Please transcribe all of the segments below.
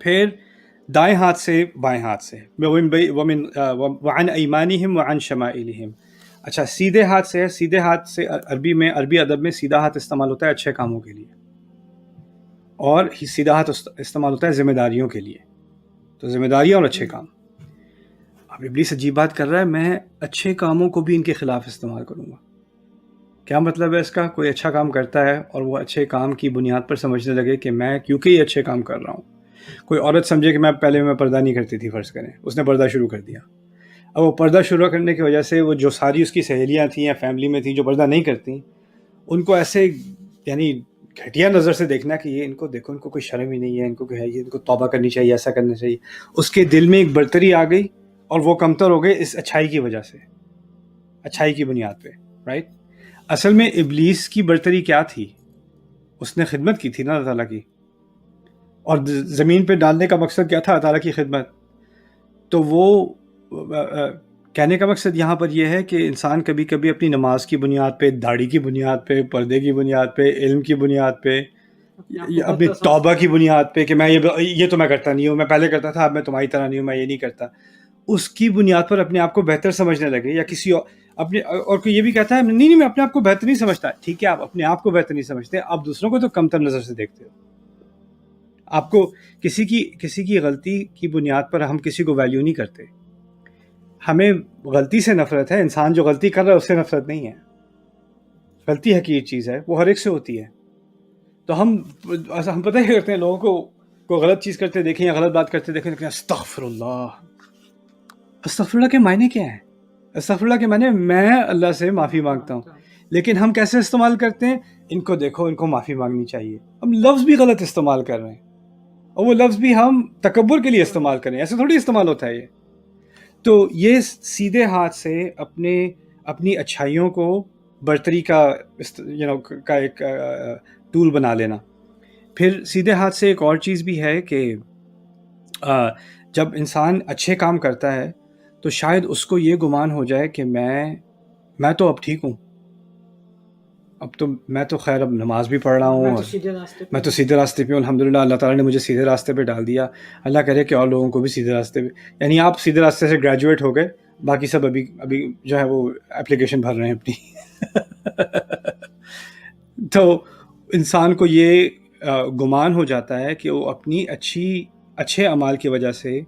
پھر دائیں ہاتھ سے بائیں ہاتھ سے وعن ایمانہم وعن شمائلہم. اچھا سیدھے ہاتھ سے ہے. سیدھے ہاتھ سے عربی ادب میں سیدھا ہاتھ استعمال ہوتا ہے اچھے کاموں کے لیے، اور سیدھا ہاتھ استعمال ہوتا ہے ذمہ داریوں کے لیے. تو ذمہ داریاں اور اچھے کام. اب ابلیس عجیب بات کر رہا ہے، میں اچھے کاموں کو بھی ان کے خلاف استعمال کروں گا. کیا مطلب ہے اس کا؟ کوئی اچھا کام کرتا ہے اور وہ اچھے کام کی بنیاد پر سمجھنے لگے کہ میں کیونکہ یہ اچھے کام کر رہا ہوں. کوئی عورت سمجھے کہ میں پردہ نہیں کرتی تھی، فرض کریں اس نے پردہ شروع کر دیا. اب وہ پردہ شروع کرنے کی وجہ سے وہ جو ساری اس کی سہیلیاں تھیں یا فیملی میں تھیں جو پردہ نہیں کرتیں، ان کو ایسے یعنی گھٹیا نظر سے دیکھنا کہ یہ ان کو دیکھو، ان کو کوئی شرم ہی نہیں ہے، ان کو ہے یہ، ان کو توبہ کرنی چاہیے، ایسا کرنا چاہیے. اس کے دل میں ایک برتری آ گئی اور وہ کمتر ہو گئے اس اچھائی کی وجہ سے، اچھائی کی بنیاد پہ. رائٹ. اصل میں ابلیس کی برتری کیا تھی؟ اس نے خدمت کی تھی نا اللہ تعالیٰ کی، اور زمین پہ ڈالنے کا مقصد کیا تھا؟ اللہ تعالیٰ کی خدمت. تو وہ کہنے کا مقصد یہاں پر یہ ہے کہ انسان کبھی کبھی اپنی نماز کی بنیاد پہ، داڑھی کی بنیاد پہ، پردے کی بنیاد پہ، علم کی بنیاد پہ، اپنی توبہ کی بنیاد پہ کہ میں یہ تو میں کرتا نہیں ہوں، میں پہلے کرتا تھا اب میں تمہاری طرح نہیں ہوں، میں یہ نہیں کرتا، اس کی بنیاد پر اپنے آپ کو بہتر سمجھنے لگے. یا کسی اپنے اور کوئی یہ بھی کہتا ہے نہیں میں اپنے آپ کو بہتر نہیں سمجھتا. ٹھیک ہے، آپ اپنے آپ کو بہتر نہیں سمجھتے، آپ دوسروں کو تو کمتر نظر سے دیکھتے ہو. آپ کو کسی کی غلطی کی بنیاد پر ہم کسی کو ویلیو نہیں کرتے. ہمیں غلطی سے نفرت ہے. انسان جو غلطی کر رہا ہے اس سے نفرت نہیں ہے. غلطی حقیقی چیز ہے، وہ ہر ایک سے ہوتی ہے. تو ہم پتہ ہی کرتے ہیں لوگوں کو کوئی غلط چیز کرتے دیکھیں یا غلط بات کرتے دیکھیں، لیکن استغفر اللہ. استغفر اللہ کے معنی کیا ہے؟ استغفر اللہ کے معنی میں اللہ سے معافی مانگتا ہوں. لیکن ہم کیسے استعمال کرتے ہیں؟ ان کو دیکھو، ان کو معافی مانگنی چاہیے. ہم لفظ بھی غلط استعمال کر رہے ہیں، اور وہ لفظ بھی ہم تکبر کے لیے استعمال کریں. ایسے تھوڑی استعمال ہوتا ہے یہ. تو یہ سیدھے ہاتھ سے اپنی اچھائیوں کو برتری کا ایک ٹول بنا لینا. پھر سیدھے ہاتھ سے ایک اور چیز بھی ہے کہ جب انسان اچھے کام کرتا ہے تو شاید اس کو یہ گمان ہو جائے کہ میں تو اب ٹھیک ہوں، اب تو میں تو خیر اب نماز بھی پڑھ رہا ہوں، میں تو سیدھے راستے پہ ہوں، الحمدللہ اللہ تعالیٰ نے مجھے سیدھے راستے پہ ڈال دیا. اللہ کرے کہ اور لوگوں کو بھی سیدھے راستے پہ، یعنی آپ سیدھے راستے سے گریجویٹ ہو گئے، باقی سب ابھی جو ہے وہ اپلیکیشن بھر رہے ہیں اپنی. تو انسان کو یہ گمان ہو جاتا ہے کہ وہ اپنی اچھے اعمال کی وجہ سے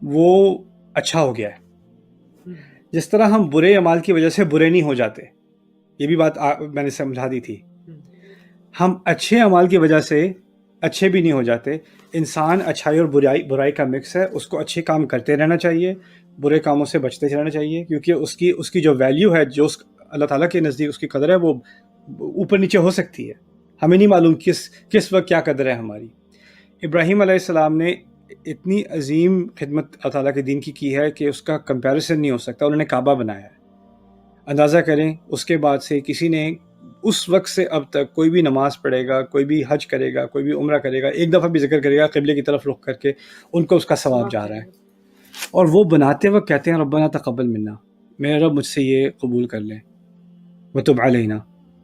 وہ اچھا ہو گیا ہے. جس طرح ہم برے اعمال کی وجہ سے برے نہیں ہو جاتے، یہ بھی بات میں نے سمجھا دی تھی. ہم اچھے اعمال کی وجہ سے اچھے بھی نہیں ہو جاتے. انسان اچھائی اور برائی کا مکس ہے. اس کو اچھے کام کرتے رہنا چاہیے، برے کاموں سے بچتے رہنا چاہیے، کیونکہ اس کی جو ویلیو ہے، جو اللہ تعالیٰ کے نزدیک اس کی قدر ہے، وہ اوپر نیچے ہو سکتی ہے. ہمیں نہیں معلوم کس وقت کیا قدر ہے ہماری. ابراہیم علیہ السلام نے اتنی عظیم خدمت اللہ تعالیٰ کے دین کی ہے کہ اس کا کمپیریزن نہیں ہو سکتا. انہوں نے کعبہ بنایا ہے. اندازہ کریں اس کے بعد سے کسی نے اس وقت سے اب تک کوئی بھی نماز پڑھے گا، کوئی بھی حج کرے گا، کوئی بھی عمرہ کرے گا، ایک دفعہ بھی ذکر کرے گا قبلے کی طرف رخ کر کے، ان کو اس کا ثواب جا رہا ہے. اور وہ بناتے وقت کہتے ہیں ربنا تقبل منا، میرے رب مجھ سے یہ قبول کر لیں، وتب علینا،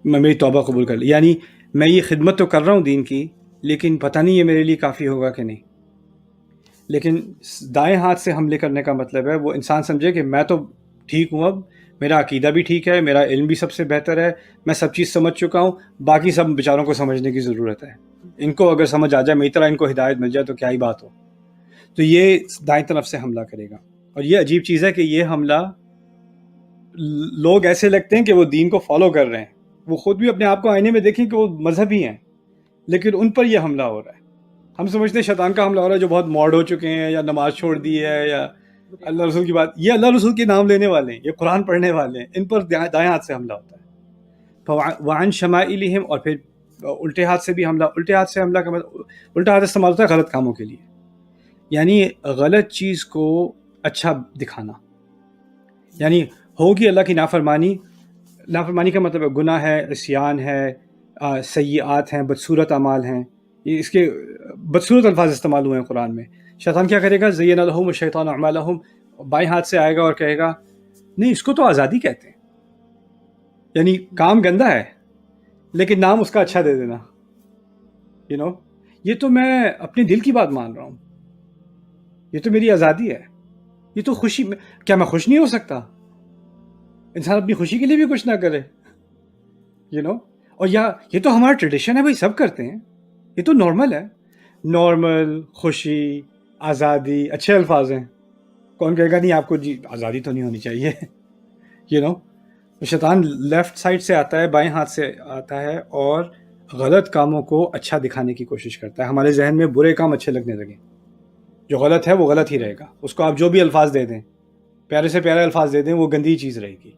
میری توبہ قبول کر لیں. یعنی میں یہ خدمت تو کر رہا ہوں دین کی، لیکن پتہ نہیں یہ میرے لیے کافی ہوگا کہ نہیں. لیکن دائیں ہاتھ سے حملے کرنے کا مطلب ہے وہ انسان سمجھے کہ میں تو ٹھیک ہوں، اب میرا عقیدہ بھی ٹھیک ہے، میرا علم بھی سب سے بہتر ہے، میں سب چیز سمجھ چکا ہوں، باقی سب بیچاروں کو سمجھنے کی ضرورت ہے. ان کو اگر سمجھ آ جائے، میری طرح ان کو ہدایت مل جائے تو کیا ہی بات ہو. تو یہ دائیں طرف سے حملہ کرے گا. اور یہ عجیب چیز ہے کہ یہ حملہ لوگ ایسے لگتے ہیں کہ وہ دین کو فالو کر رہے ہیں، وہ خود بھی اپنے آپ کو آئینے میں دیکھیں کہ وہ مذہبی ہیں، لیکن ان پر یہ حملہ ہو رہا ہے. ہم سمجھتے ہیں شیطان کا حملہ ہو رہا ہے جو بہت موڈ ہو چکے ہیں، یا نماز چھوڑ دی ہے، یا اللہ رسول کی بات، یہ اللہ رسول کے نام لینے والے ہیں، یہ قرآن پڑھنے والے ہیں، ان پر دائیں ہاتھ سے حملہ ہوتا ہے. وعن شمائلہم، اور پھر الٹے ہاتھ سے بھی حملہ. الٹے ہاتھ سے حملہ کا مطلب الٹا ہاتھ استعمال ہوتا ہے غلط کاموں کے لیے، یعنی غلط چیز کو اچھا دکھانا. یعنی ہوگی اللہ کی نافرمانی کا مطلب ہے گناہ ہے، عصیان ہے، سیئات ہیں، بدصورت اعمال ہیں. یہ اس کے بدصورت الفاظ استعمال ہوئے ہیں قرآن میں. شیطان کیا کرے گا؟ زین لہم الشیطان اعمالہم، بائیں ہاتھ سے آئے گا اور کہے گا نہیں اس کو تو آزادی کہتے ہیں، یعنی کام گندا ہے لیکن نام اس کا اچھا دے دینا. یہ تو میں اپنے دل کی بات مان رہا ہوں، یہ تو میری آزادی ہے، یہ تو خوشی میں کیا میں خوش نہیں ہو سکتا؟ انسان اپنی خوشی کے لیے بھی کچھ نہ کرے، اور یہ تو ہمارا ٹریڈیشن ہے بھائی، سب کرتے ہیں، یہ تو نارمل ہے. نارمل، خوشی، آزادی اچھے الفاظ ہیں. کون کہے گا نہیں آپ کو جی آزادی تو نہیں ہونی چاہیے؟ شیطان لیفٹ سائڈ سے آتا ہے، بائیں ہاتھ سے آتا ہے، اور غلط کاموں کو اچھا دکھانے کی کوشش کرتا ہے. ہمارے ذہن میں برے کام اچھے لگنے لگے، جو غلط ہے وہ غلط ہی رہے گا. اس کو آپ جو بھی الفاظ دے دیں، پیارے سے پیارے الفاظ دے دیں، وہ گندی چیز رہے گی.